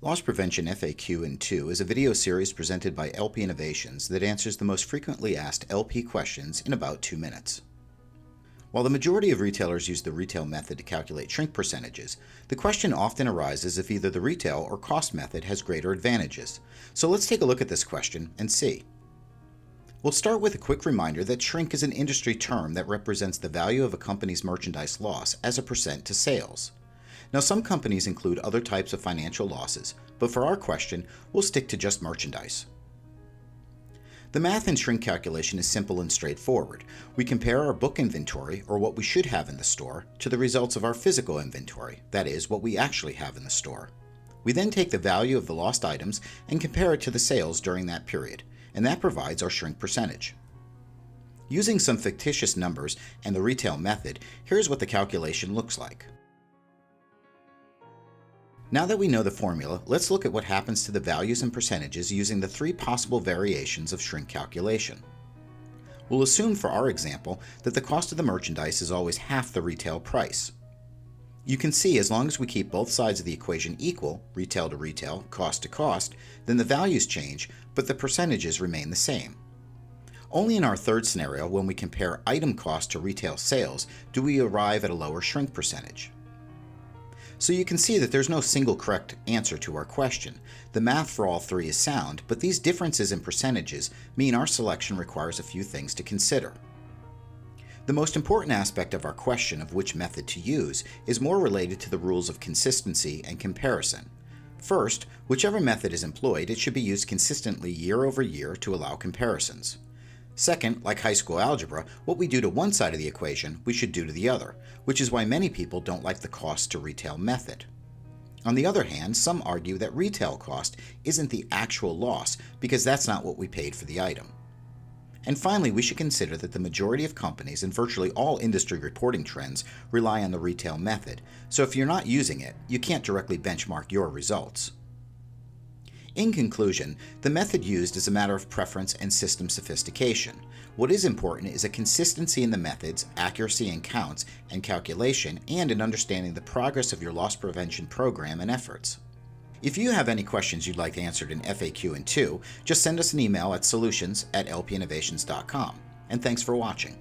Loss Prevention FAQ in 2 is a video series presented by LP Innovations that answers the most frequently asked LP questions in about 2 minutes. While the majority of retailers use the retail method to calculate shrink percentages, the question often arises if either the retail or cost method has greater advantages. So let's take a look at this question and see. We'll start with a quick reminder that shrink is an industry term that represents the value of a company's merchandise loss as a percent to sales. Now, some companies include other types of financial losses, but for our question, we'll stick to just merchandise. The math in shrink calculation is simple and straightforward. We compare our book inventory, or what we should have in the store, to the results of our physical inventory, that is, what we actually have in the store. We then take the value of the lost items and compare it to the sales during that period, and that provides our shrink percentage. Using some fictitious numbers and the retail method, here's what the calculation looks like. Now that we know the formula, let's look at what happens to the values and percentages using the 3 possible variations of shrink calculation. We'll assume for our example that the cost of the merchandise is always half the retail price. You can see as long as we keep both sides of the equation equal, retail to retail, cost to cost, then the values change, but the percentages remain the same. Only in our third scenario, when we compare item cost to retail sales, do we arrive at a lower shrink percentage. So you can see that there's no single correct answer to our question. The math for all 3 is sound, but these differences in percentages mean our selection requires a few things to consider. The most important aspect of our question of which method to use is more related to the rules of consistency and comparison. First, whichever method is employed, it should be used consistently year over year to allow comparisons. Second, like high school algebra, what we do to one side of the equation, we should do to the other, which is why many people don't like the cost to retail method. On the other hand, some argue that retail cost isn't the actual loss because that's not what we paid for the item. And finally, we should consider that the majority of companies and virtually all industry reporting trends rely on the retail method, so if you're not using it, you can't directly benchmark your results. In conclusion, the method used is a matter of preference and system sophistication. What is important is a consistency in the methods, accuracy in counts and calculation, and in understanding the progress of your loss prevention program and efforts. If you have any questions you'd like answered in FAQ in 2, just send us an email at solutions@lpinnovations.com. And thanks for watching.